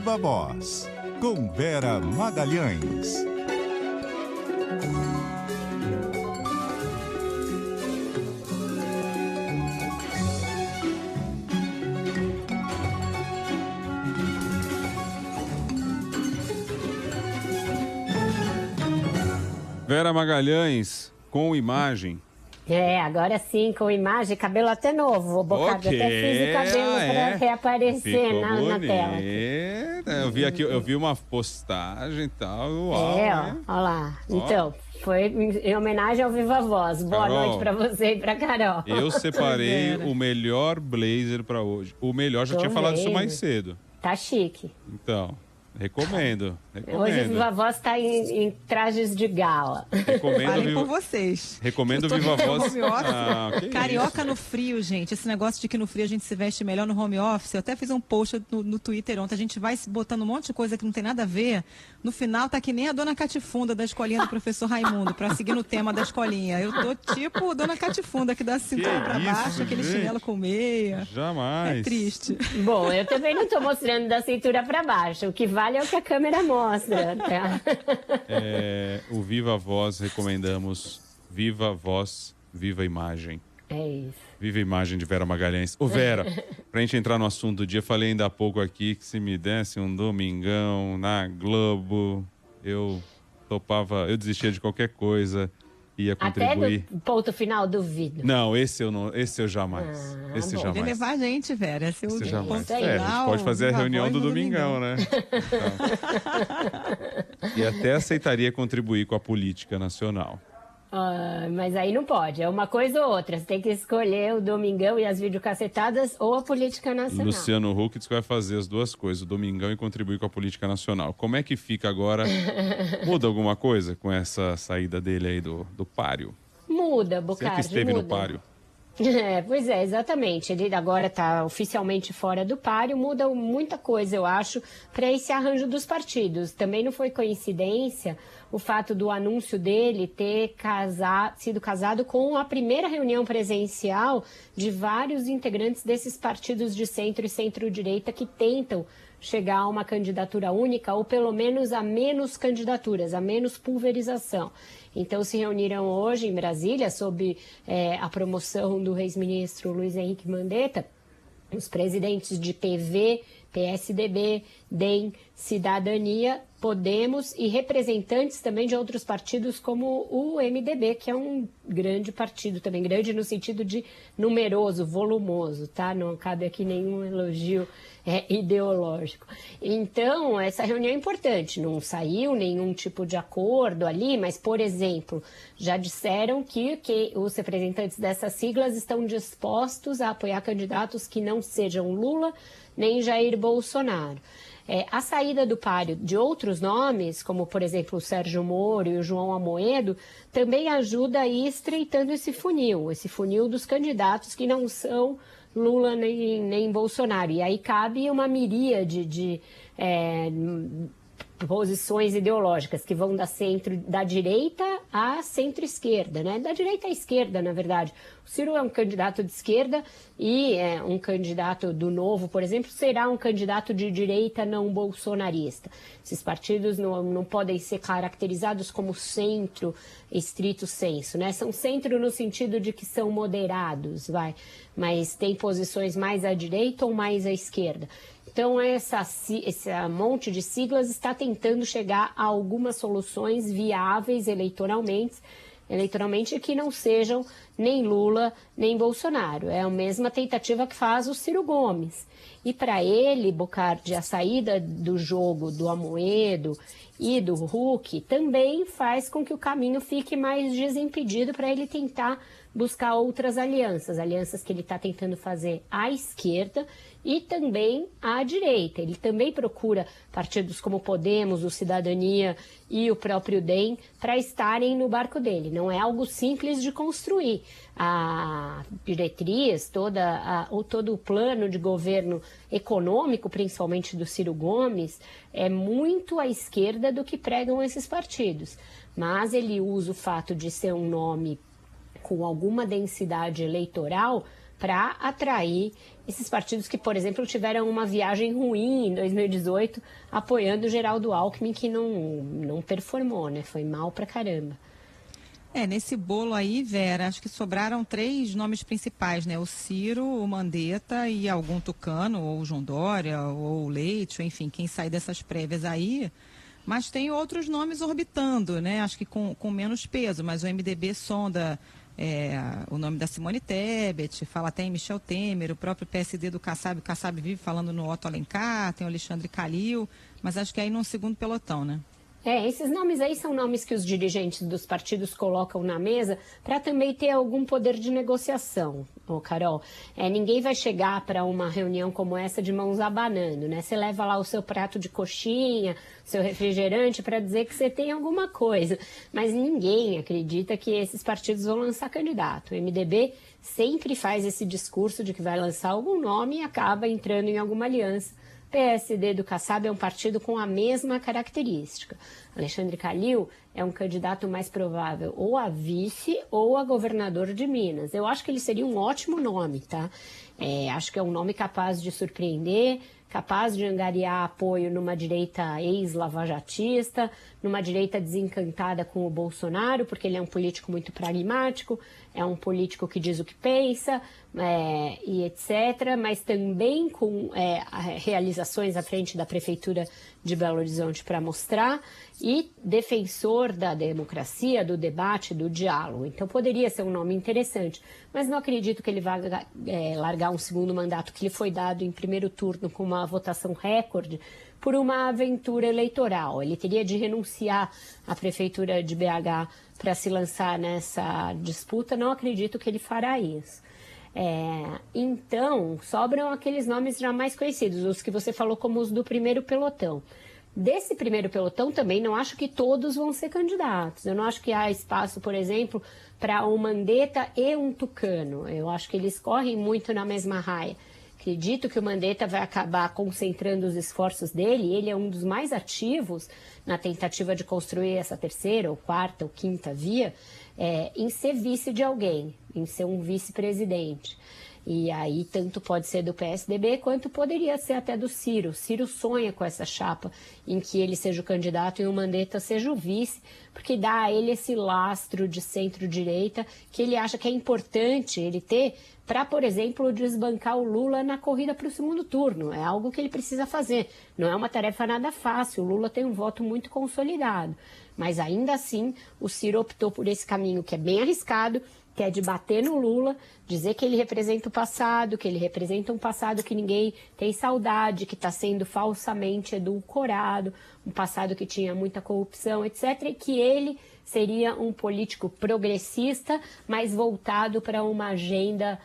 Viva Voz, com Vera Magalhães. Vera Magalhães, com imagem. Agora sim, com imagem, cabelo até novo, Bocardi, até fiz o cabelo para reaparecer na tela. Eu vi uma postagem e tal. Uau, olha lá. Então, foi em homenagem ao Viva Voz. Boa noite para você e para Carol. Eu separei o melhor blazer para hoje. O melhor, já tinha falado isso mais cedo. Tá chique. Então, recomendo. Hoje o Viva Voz está em trajes de gala. Falei por vocês. Recomendo o Viva Voz. Carioca no frio, gente. Esse negócio de que no frio a gente se veste melhor no home office. Eu até fiz um post no Twitter ontem. A gente vai botando um monte de coisa que não tem nada a ver. No final tá que nem a dona Catifunda da escolinha do professor Raimundo, para seguir no tema da escolinha. Eu tô tipo dona Catifunda, que dá cintura para baixo, aquele chinelo com meia. Jamais. É triste. Bom, eu também não tô mostrando da cintura para baixo. O que vale é o que a câmera mostra. Tá? O Viva Voz, recomendamos. Viva Voz, Viva Imagem. É isso. Viva Imagem de Vera Magalhães. Ô Vera, pra gente entrar no assunto do dia, falei ainda há pouco aqui que se me desse um domingão na Globo, eu topava, eu desistia de qualquer coisa, ia contribuir. Até do ponto final, duvido. Não, esse eu jamais. Esse bom. jamais. Vai levar a gente, Vera. Esse jamais. A gente pode fazer a reunião do domingão, né? Então. E até aceitaria contribuir com a política nacional. Mas aí não pode, é uma coisa ou outra. Você tem que escolher o Domingão e as videocacetadas ou a política nacional. Luciano Huck diz que vai fazer as duas coisas, o Domingão e contribuir com a política nacional. Como é que fica agora? Muda alguma coisa com essa saída dele aí do páreo? Muda, Bocardi, Você que esteve muda. no páreo. Pois é, exatamente. Ele agora está oficialmente fora do páreo, muda muita coisa, eu acho, para esse arranjo dos partidos. Também não foi coincidência o fato do anúncio dele ter sido casado com a primeira reunião presencial de vários integrantes desses partidos de centro e centro-direita que tentam chegar a uma candidatura única ou pelo menos a menos candidaturas, a menos pulverização. Então se reuniram hoje em Brasília sob a promoção do ex-ministro Luiz Henrique Mandetta, os presidentes de PV, PSDB, DEM, Cidadania, Podemos e representantes também de outros partidos como o MDB, que é um grande partido também, grande no sentido de numeroso, volumoso, tá? Não cabe aqui nenhum elogio ideológico. Então, essa reunião é importante, não saiu nenhum tipo de acordo ali, mas, por exemplo, já disseram que os representantes dessas siglas estão dispostos a apoiar candidatos que não sejam Lula nem Jair Bolsonaro. A saída do páreo de outros nomes, como, por exemplo, o Sérgio Moro e o João Amoedo, também ajuda a ir estreitando esse funil dos candidatos que não são Lula nem Bolsonaro. E aí cabe uma miríade de posições ideológicas que vão da direita à centro-esquerda, né? Da direita à esquerda, na verdade. O Ciro é um candidato de esquerda e um candidato do Novo, por exemplo, será um candidato de direita não bolsonarista. Esses partidos não podem ser caracterizados como centro estrito sensu, né? São centro no sentido de que são moderados, mas tem posições mais à direita ou mais à esquerda. Então, esse monte de siglas está tentando chegar a algumas soluções viáveis eleitoralmente que não sejam nem Lula nem Bolsonaro. É a mesma tentativa que faz o Ciro Gomes. E para ele, Bocardi, a saída do jogo do Amoedo e do Huck também faz com que o caminho fique mais desimpedido para ele tentar buscar outras alianças que ele está tentando fazer à esquerda e também à direita. Ele também procura partidos como Podemos, o Cidadania e o próprio DEM para estarem no barco dele. Não é algo simples de construir. A diretriz, todo o plano de governo econômico, principalmente do Ciro Gomes, é muito à esquerda do que pregam esses partidos. Mas ele usa o fato de ser um nome com alguma densidade eleitoral para atrair esses partidos que, por exemplo, tiveram uma viagem ruim em 2018, apoiando o Geraldo Alckmin, que não performou, né? Foi mal pra caramba. Nesse bolo aí, Vera, acho que sobraram 3 nomes principais, né? O Ciro, o Mandetta e algum tucano, ou o João Dória, ou o Leite, ou enfim, quem sai dessas prévias aí. Mas tem outros nomes orbitando, né? Acho que com menos peso, mas o MDB sonda o nome da Simone Tebet, fala até em Michel Temer, o próprio PSD do Kassab, o Kassab vive falando no Otto Alencar, tem o Alexandre Calil, mas acho que aí num segundo pelotão, né? Esses nomes aí são nomes que os dirigentes dos partidos colocam na mesa para também ter algum poder de negociação, Carol. Ninguém vai chegar para uma reunião como essa de mãos abanando, né? Você leva lá o seu prato de coxinha, seu refrigerante para dizer que você tem alguma coisa. Mas ninguém acredita que esses partidos vão lançar candidato. O MDB sempre faz esse discurso de que vai lançar algum nome e acaba entrando em alguma aliança. PSD do Kassab é um partido com a mesma característica. Alexandre Calil é um candidato mais provável ou a vice ou a governador de Minas. Eu acho que ele seria um ótimo nome, tá? Acho que é um nome capaz de surpreender, capaz de angariar apoio numa direita ex-lavajatista, numa direita desencantada com o Bolsonaro, porque ele é um político muito pragmático, é um político que diz o que pensa, e etc., mas também com realizações à frente da Prefeitura de Belo Horizonte para mostrar, e defensor da democracia, do debate, do diálogo. Então poderia ser um nome interessante, mas não acredito que ele vá largar um segundo mandato que lhe foi dado em primeiro turno com uma votação recorde por uma aventura eleitoral. Ele teria de renunciar à Prefeitura de BH para se lançar nessa disputa. Não acredito que ele fará isso. Então, sobram aqueles nomes já mais conhecidos, os que você falou como os do primeiro pelotão. Desse primeiro pelotão também não acho que todos vão ser candidatos. Eu não acho que há espaço, por exemplo, para um Mandetta e um tucano. Eu acho que eles correm muito na mesma raia. Acredito que o Mandetta vai acabar concentrando os esforços dele, ele é um dos mais ativos na tentativa de construir essa terceira, ou quarta, ou quinta via, em ser vice de alguém, em ser um vice-presidente. E aí tanto pode ser do PSDB quanto poderia ser até do Ciro. O Ciro sonha com essa chapa em que ele seja o candidato e o Mandetta seja o vice, porque dá a ele esse lastro de centro-direita que ele acha que é importante ele ter para, por exemplo, desbancar o Lula na corrida para o segundo turno. É algo que ele precisa fazer. Não é uma tarefa nada fácil. O Lula tem um voto muito consolidado. Mas ainda assim, o Ciro optou por esse caminho que é bem arriscado, que é de bater no Lula, dizer que ele representa o passado, que ele representa um passado que ninguém tem saudade, que está sendo falsamente edulcorado, um passado que tinha muita corrupção, etc., e que ele seria um político progressista, mas voltado para uma agenda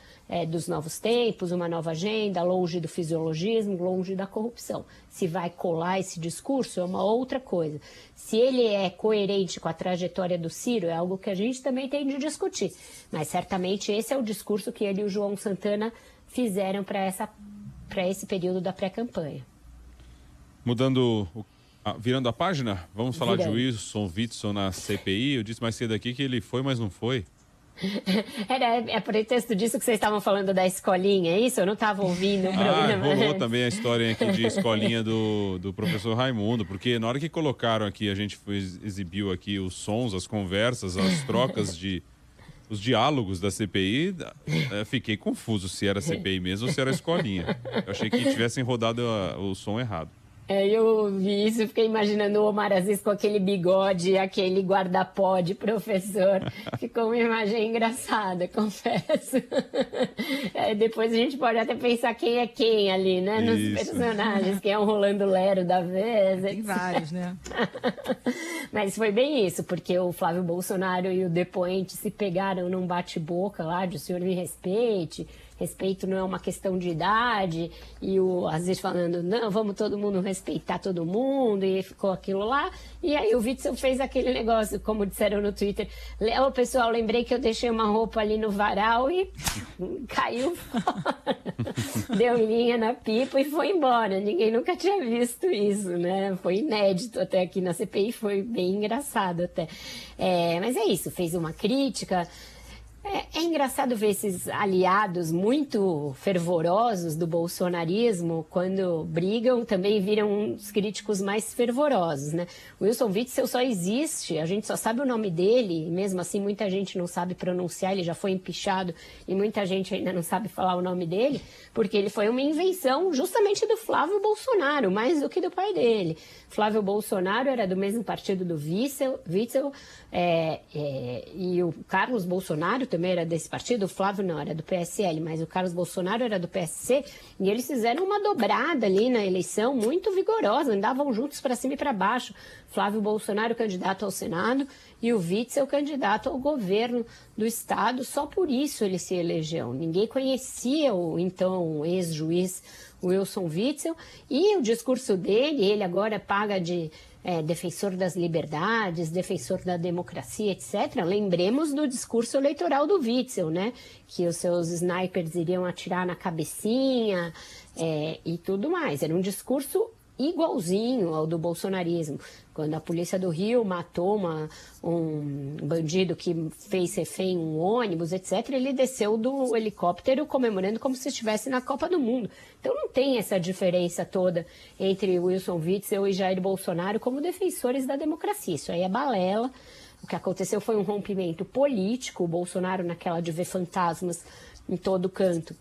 dos novos tempos, uma nova agenda, longe do fisiologismo, longe da corrupção. Se vai colar esse discurso é uma outra coisa. Se ele é coerente com a trajetória do Ciro, é algo que a gente também tem de discutir. Mas certamente esse é o discurso que ele e o João Santana fizeram para esse período da pré-campanha. Virando a página, vamos falar de Wilson Witzel na CPI. Eu disse mais cedo aqui que ele foi, mas não foi. É pretexto disso que vocês estavam falando da escolinha, é isso? Eu não estava ouvindo o programa. Rolou também a história aqui de escolinha do professor Raimundo, porque na hora que colocaram aqui, a gente exibiu aqui os sons, as conversas, as trocas os diálogos da CPI, fiquei confuso se era CPI mesmo ou se era escolinha. Eu achei que tivessem rodado o som errado. Eu vi isso, fiquei imaginando o Omar Aziz com aquele bigode, aquele guarda-pó de professor. Ficou uma imagem engraçada, confesso. Depois a gente pode até pensar quem é quem ali, né? Nos personagens, quem é o Rolando Lero da vez. Tem vários, né? Mas foi bem isso, porque o Flávio Bolsonaro e o depoente se pegaram num bate-boca lá de o senhor me respeite. Respeito não é uma questão de idade, e o Aziz falando, não, vamos todo mundo respeitar todo mundo, e ficou aquilo lá. E aí o Witzel fez aquele negócio, como disseram no Twitter, pessoal, lembrei que eu deixei uma roupa ali no varal e caiu fora. Deu linha na pipa e foi embora. Ninguém nunca tinha visto isso, né? Foi inédito até aqui na CPI, foi bem engraçado até. Mas é isso, fez uma crítica. É engraçado ver esses aliados muito fervorosos do bolsonarismo, quando brigam, também viram uns críticos mais fervorosos, né? O Wilson Witzel só existe, a gente só sabe o nome dele, e mesmo assim muita gente não sabe pronunciar, ele já foi empichado e muita gente ainda não sabe falar o nome dele, porque ele foi uma invenção justamente do Flávio Bolsonaro, mais do que do pai dele. Flávio Bolsonaro era do mesmo partido do Witzel, e o Carlos Bolsonaro também era desse partido, o Flávio não, era do PSL, mas o Carlos Bolsonaro era do PSC, e eles fizeram uma dobrada ali na eleição muito vigorosa, andavam juntos para cima e para baixo. Flávio Bolsonaro candidato ao Senado e o Witzel candidato ao governo do estado, só por isso ele se elegeu. Ninguém conhecia o então ex-juiz Wilson Witzel, e o discurso dele, ele agora paga de defensor das liberdades, defensor da democracia, etc. Lembremos do discurso eleitoral do Witzel, né? Que os seus snipers iriam atirar na cabecinha e tudo mais. Era um discurso igualzinho ao do bolsonarismo. Quando a polícia do Rio matou um bandido que fez refém um ônibus, etc., ele desceu do helicóptero comemorando como se estivesse na Copa do Mundo. Então não tem essa diferença toda entre Wilson Witzel e Jair Bolsonaro como defensores da democracia. Isso aí é balela. O que aconteceu foi um rompimento político. O Bolsonaro, naquela de ver fantasmas em todo canto,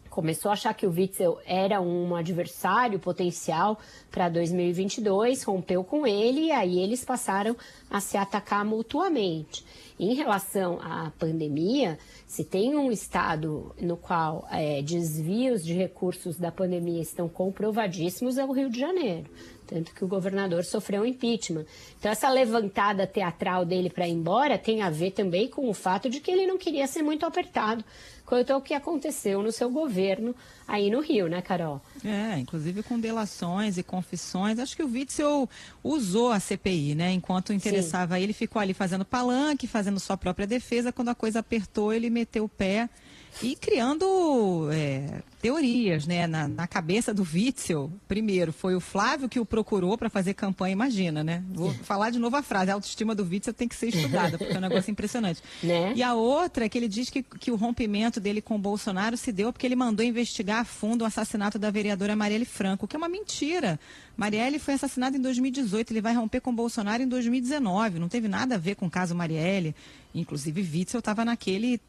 começou a achar que o Witzel era um adversário potencial para 2022, rompeu com ele e aí eles passaram a se atacar mutuamente. Em relação à pandemia, se tem um estado no qual desvios de recursos da pandemia estão comprovadíssimos, é o Rio de Janeiro. Tanto que o governador sofreu um impeachment. Então, essa levantada teatral dele para ir embora tem a ver também com o fato de que ele não queria ser muito apertado quanto ao que aconteceu no seu governo aí no Rio, né, Carol? Inclusive com delações e confissões. Acho que o Witzel usou a CPI, né? Enquanto interessava a ele, ficou ali fazendo palanque, fazendo sua própria defesa. Quando a coisa apertou, ele meteu o pé e criando teorias, né? Na cabeça do Witzel, primeiro, foi o Flávio que o procurou para fazer campanha, imagina, né? Vou falar de novo a frase, a autoestima do Witzel tem que ser estudada, porque é um negócio impressionante. Né? E a outra é que ele diz que o rompimento dele com o Bolsonaro se deu porque ele mandou investigar a fundo o assassinato da vereadora Marielle Franco, que é uma mentira. Marielle foi assassinada em 2018, ele vai romper com o Bolsonaro em 2019, não teve nada a ver com o caso Marielle. Inclusive, Witzel estava naquele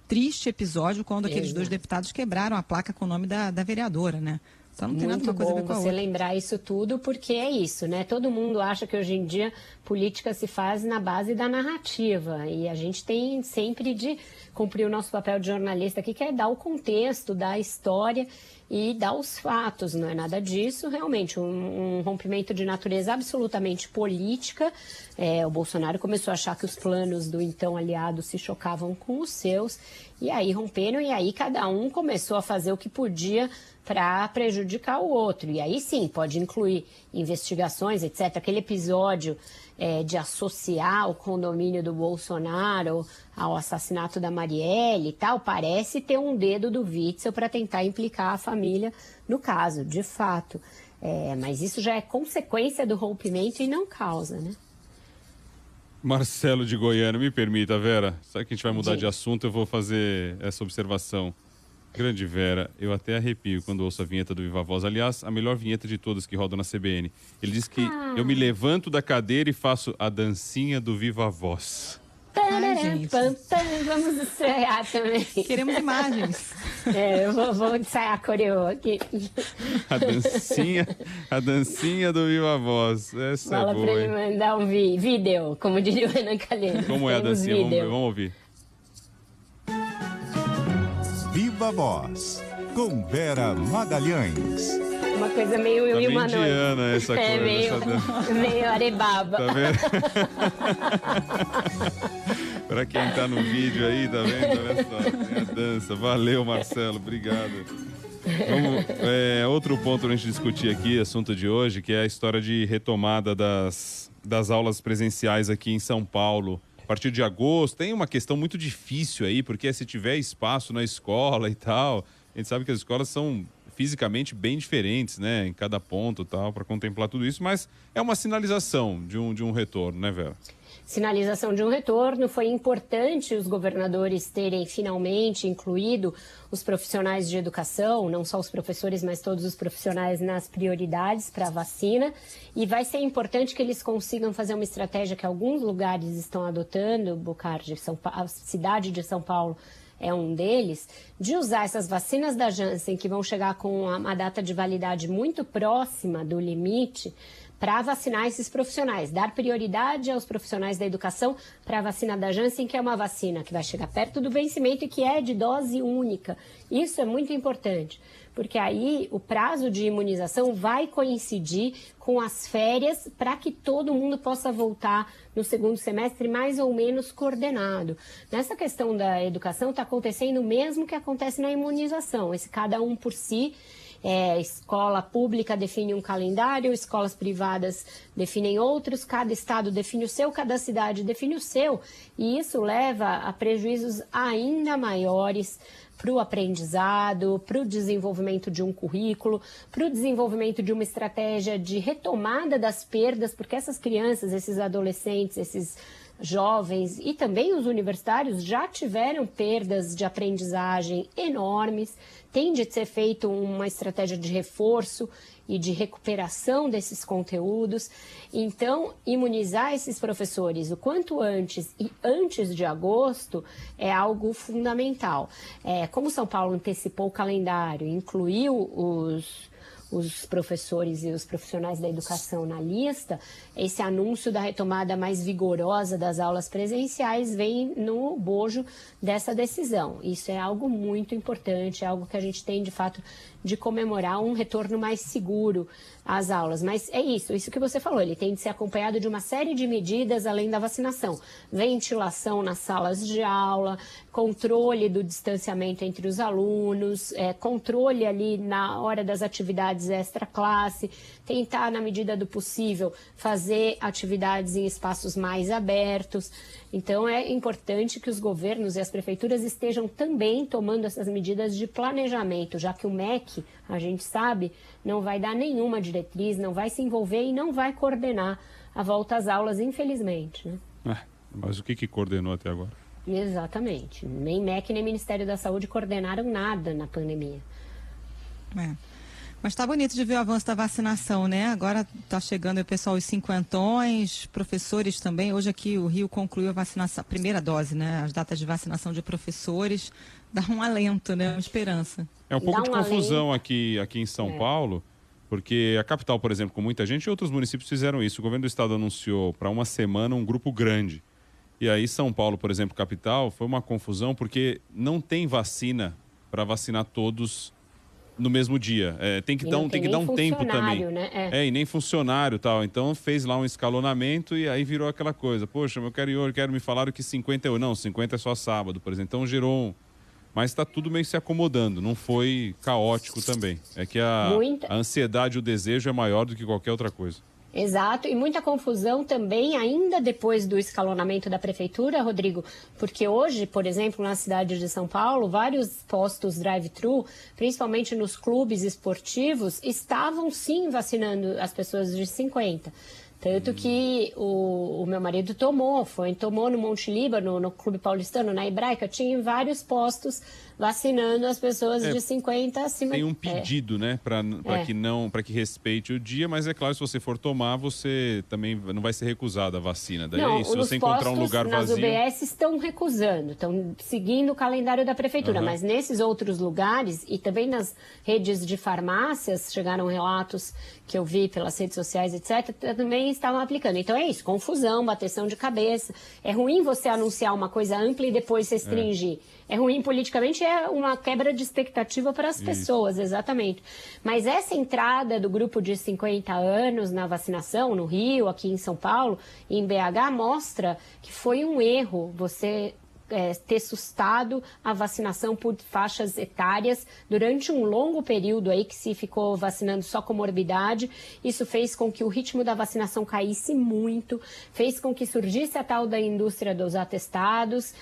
triste episódio quando aqueles dois deputados quebraram a placa com o nome da vereadora, né? Então não tem nada uma coisa a ver com a outra. Você lembrar isso tudo, porque é isso, né? Todo mundo acha que hoje em dia política se faz na base da narrativa, e a gente tem sempre de cumprir o nosso papel de jornalista aqui, que é dar o contexto, dar a história e dar os fatos, não é nada disso, realmente, um rompimento de natureza absolutamente política. O Bolsonaro começou a achar que os planos do então aliado se chocavam com os seus, e aí romperam, e aí cada um começou a fazer o que podia para prejudicar o outro. E aí sim, pode incluir investigações, etc. Aquele episódio de associar o condomínio do Bolsonaro ao assassinato da Marielle e tal, parece ter um dedo do Witzel para tentar implicar a família no caso, de fato. Mas isso já é consequência do rompimento e não causa, né? Marcelo de Goiânia, me permita, Vera, sabe que a gente vai mudar de assunto, eu vou fazer essa observação. Grande Vera, eu até arrepio quando ouço a vinheta do Viva Voz. Aliás, a melhor vinheta de todas que rodam na CBN. Ele diz que eu me levanto da cadeira e faço a dancinha do Viva Voz. Vamos ensaiar também. Queremos imagens. Eu vou ensaiar a coreo aqui. A dancinha do Viva Voz. Essa Fala é boa, pra ele mandar um vídeo, como diria o Renan Calheiros. Como é a dancinha? Vamos ouvir. Viva Voz, com Vera Magalhães. Uma coisa meio Wilma Noite. Essa coisa. Meio arebaba. Tá vendo? Pra quem tá no vídeo aí, tá vendo? Olha só, tem a dança. Valeu, Marcelo, obrigado. Vamos, outro ponto pra gente discutir aqui, assunto de hoje, que é a história de retomada das aulas presenciais aqui em São Paulo. A partir de agosto, tem uma questão muito difícil aí, porque se tiver espaço na escola e tal, a gente sabe que as escolas são fisicamente bem diferentes, né, em cada ponto e tal, para contemplar tudo isso, mas é uma sinalização de um retorno, né, Vera? sinalização de um retorno. Foi importante os governadores terem finalmente incluído os profissionais de educação, não só os professores, mas todos os profissionais nas prioridades para a vacina. E vai ser importante que eles consigam fazer uma estratégia que alguns lugares estão adotando, Bocardi, a cidade de São Paulo é um deles, de usar essas vacinas da Janssen, que vão chegar com uma data de validade muito próxima do limite, para vacinar esses profissionais, dar prioridade aos profissionais da educação para a vacina da Janssen, que é uma vacina que vai chegar perto do vencimento e que é de dose única. Isso é muito importante, porque aí o prazo de imunização vai coincidir com as férias para que todo mundo possa voltar no segundo semestre mais ou menos coordenado. Nessa questão da educação está acontecendo o mesmo que acontece na imunização, esse cada um por si. Escola pública define um calendário, escolas privadas definem outros, cada estado define o seu, cada cidade define o seu, e isso leva a prejuízos ainda maiores para o aprendizado, para o desenvolvimento de um currículo, para o desenvolvimento de uma estratégia de retomada das perdas, porque essas crianças, esses adolescentes, esses jovens e também os universitários já tiveram perdas de aprendizagem enormes. Tem de ser feito uma estratégia de reforço e de recuperação desses conteúdos. Então, imunizar esses professores o quanto antes e antes de agosto é algo fundamental. Como São Paulo antecipou o calendário, incluiu os professores e os profissionais da educação na lista, esse anúncio da retomada mais vigorosa das aulas presenciais vem no bojo dessa decisão. Isso é algo muito importante, é algo que a gente tem, de fato, de comemorar um retorno mais seguro às aulas. Mas é isso que você falou, ele tem de ser acompanhado de uma série de medidas além da vacinação. Ventilação nas salas de aula, controle do distanciamento entre os alunos, controle ali na hora das atividades extra-classe, tentar, na medida do possível, fazer atividades em espaços mais abertos. Então, é importante que os governos e as prefeituras estejam também tomando essas medidas de planejamento, já que o MEC, a gente sabe, não vai dar nenhuma diretriz, não vai se envolver e não vai coordenar a volta às aulas, infelizmente, né? Mas o que coordenou até agora? Exatamente. Nem MEC nem Ministério da Saúde coordenaram nada na pandemia. Mas tá bonito de ver o avanço da vacinação, né? Agora tá chegando o pessoal, os cinquentões, professores também. Hoje aqui o Rio concluiu a vacinação, a primeira dose, né? As datas de vacinação de professores. Dá um alento, né? Uma esperança. É um pouco de confusão aqui em São Paulo, porque a capital, por exemplo, com muita gente, e outros municípios fizeram isso. O governo do estado anunciou para uma semana um grupo grande. E aí São Paulo, por exemplo, capital, foi uma confusão porque não tem vacina para vacinar todos no mesmo dia. Tem que dar um tempo também. Né? E nem funcionário e tal. Então fez lá um escalonamento e aí virou aquela coisa. Poxa, eu quero ir hoje, me falaram que 50 é hoje. Não, 50 é só sábado, por exemplo. Então gerou Mas está tudo meio se acomodando, não foi caótico também. É que a ansiedade e o desejo é maior do que qualquer outra coisa. Exato, e muita confusão também ainda depois do escalonamento da prefeitura, Rodrigo, porque hoje, por exemplo, na cidade de São Paulo, vários postos drive-thru, principalmente nos clubes esportivos, estavam sim vacinando as pessoas de 50. Tanto que o meu marido tomou no Monte Líbano, no Clube Paulistano, na Hebraica, tinha vários postos vacinando as pessoas de 50 acima. Tem um pedido, né, para que respeite o dia, mas é claro, se você for tomar, você também não vai ser recusado a vacina. Daí não, se você encontrar um lugar vazio... Nas UBS estão recusando, estão seguindo o calendário da prefeitura, mas nesses outros lugares e também nas redes de farmácias, chegaram relatos que eu vi pelas redes sociais, etc., também estavam aplicando. Então é isso, confusão, bateção de cabeça. É ruim você anunciar uma coisa ampla e depois restringir. É ruim politicamente, é uma quebra de expectativa para as pessoas, exatamente. Mas essa entrada do grupo de 50 anos na vacinação, no Rio, aqui em São Paulo, em BH, mostra que foi um erro você ter sustado a vacinação por faixas etárias durante um longo período aí que se ficou vacinando só comorbidade. Isso fez com que o ritmo da vacinação caísse muito, fez com que surgisse a tal da indústria dos atestados,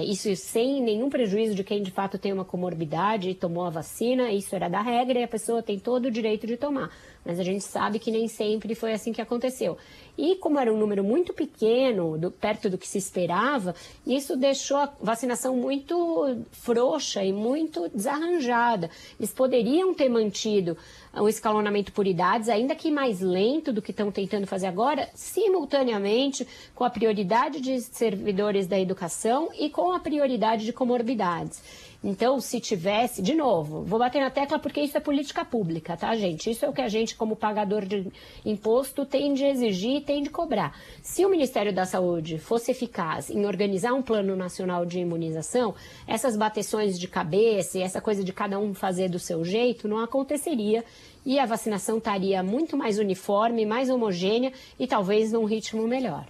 isso sem nenhum prejuízo de quem de fato tem uma comorbidade e tomou a vacina, isso era da regra e a pessoa tem todo o direito de tomar. mas a gente sabe que nem sempre foi assim que aconteceu. E como era um número muito pequeno, perto do que se esperava, isso deixou a vacinação muito frouxa e muito desarranjada. Eles poderiam ter mantido o escalonamento por idades, ainda que mais lento do que estão tentando fazer agora, simultaneamente com a prioridade de servidores da educação e com a prioridade de comorbidades. Então, se tivesse, de novo, vou bater na tecla porque isso é política pública, tá, gente? Isso é o que a gente, como pagador de imposto, tem de exigir e tem de cobrar. Se o Ministério da Saúde fosse eficaz em organizar um plano nacional de imunização, essas bateções de cabeça e essa coisa de cada um fazer do seu jeito não aconteceria e a vacinação estaria muito mais uniforme, mais homogênea e talvez num ritmo melhor.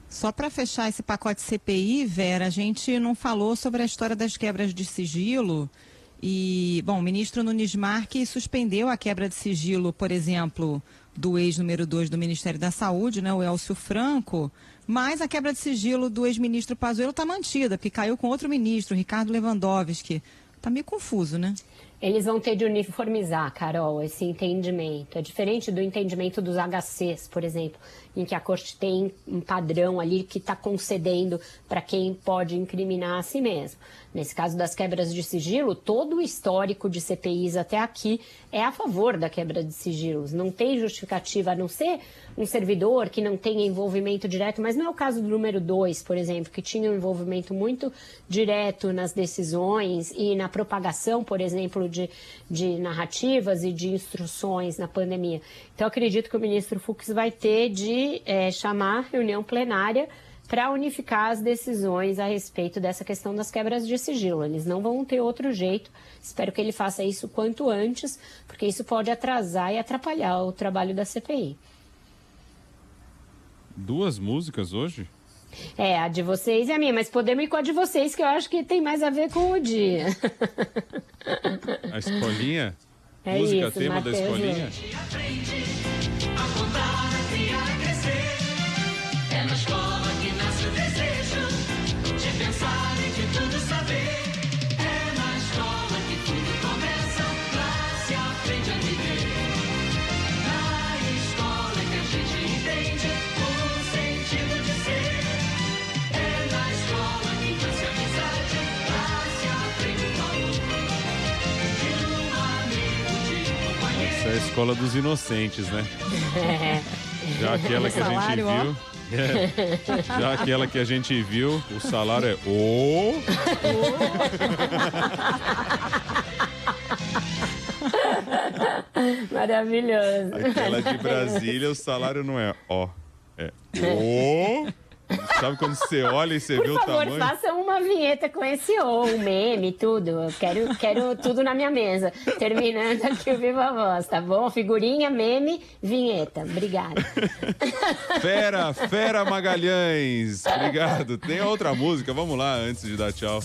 Só para fechar esse pacote CPI, Vera, a gente não falou sobre a história das quebras de sigilo. E, bom, o ministro Nunes Marques suspendeu a quebra de sigilo, por exemplo, do ex-número 2 do Ministério da Saúde, né, o Elcio Franco, mas a quebra de sigilo do ex-ministro Pazuello está mantida, porque caiu com outro ministro, Ricardo Lewandowski. Está meio confuso, né? Eles vão ter de uniformizar, Carol, esse entendimento. É diferente do entendimento dos HCs, por exemplo, em que a corte tem um padrão ali que está concedendo para quem pode incriminar a si mesmo. Nesse caso das quebras de sigilo, todo o histórico de CPIs até aqui é a favor da quebra de sigilos. Não tem justificativa, a não ser um servidor que não tenha envolvimento direto, mas não é o caso do número 2, por exemplo, que tinha um envolvimento muito direto nas decisões e na propagação, por exemplo, de narrativas e de instruções na pandemia. Então, acredito que o ministro Fux vai ter de chamar reunião plenária para unificar as decisões a respeito dessa questão das quebras de sigilo. Eles não vão ter outro jeito. Espero que ele faça isso quanto antes, porque isso pode atrasar e atrapalhar o trabalho da CPI. 2 músicas hoje? É, a de vocês e a minha, mas podemos ir com a de vocês, que eu acho que tem mais a ver com o dia. A escolinha? É Música isso, tema Mateus, da escolinha? É na escola que nasce o desejo de pensar e de tudo saber. É na escola que tudo começa, lá se aprende a viver. Na escola que a gente entende o sentido de ser. É na escola que nasce a amizade, lá se aprende o valor de um amigo, de um companheiro. Essa é a escola dos inocentes, né? Já aquela que a gente Salário, ó. viu. Já aquela que a gente viu, o salário é o. Maravilhoso. Aquela de Brasília, o salário não é ó, é o. Sabe quando você olha e você vê Por o favor, tamanho? façam uma vinheta com esse um meme, tudo. Eu quero tudo na minha mesa. Terminando aqui o Viva Voz, tá bom? Figurinha, meme, vinheta. Obrigada. Fera Magalhães. Obrigado. Tem outra música, vamos lá, antes de dar tchau.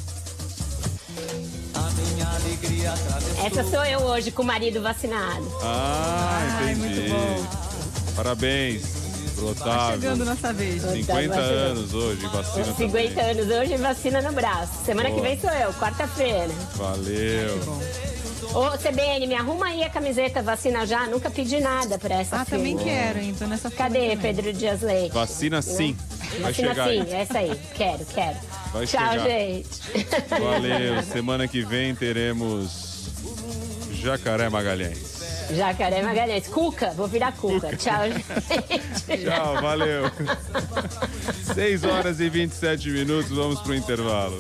Essa sou eu hoje com o marido vacinado. Ah, Ai, entendi. muito bom. Parabéns pro Tá Otávio. chegando nossa vez. 50 anos hoje, vacina 50 também. anos hoje, vacina no braço. Semana Boa. que vem sou eu, quarta-feira. Valeu. Ô, CBN, me arruma aí a camiseta vacina já. Nunca pedi nada pra essa Ah, também firma. quero, hein? Tô nessa fila Cadê também. Pedro Dias Leite? Vacina sim. Vai Vacina chegar sim, aí. essa aí. Quero. Vai Tchau, chegar. gente. Valeu. Semana que vem teremos Jacaré Magalhães. Jacaré Magalhães. Cuca, vou virar Cuca. Tchau, gente. Tchau, valeu. 6 horas e 27 minutos, vamos pro intervalo.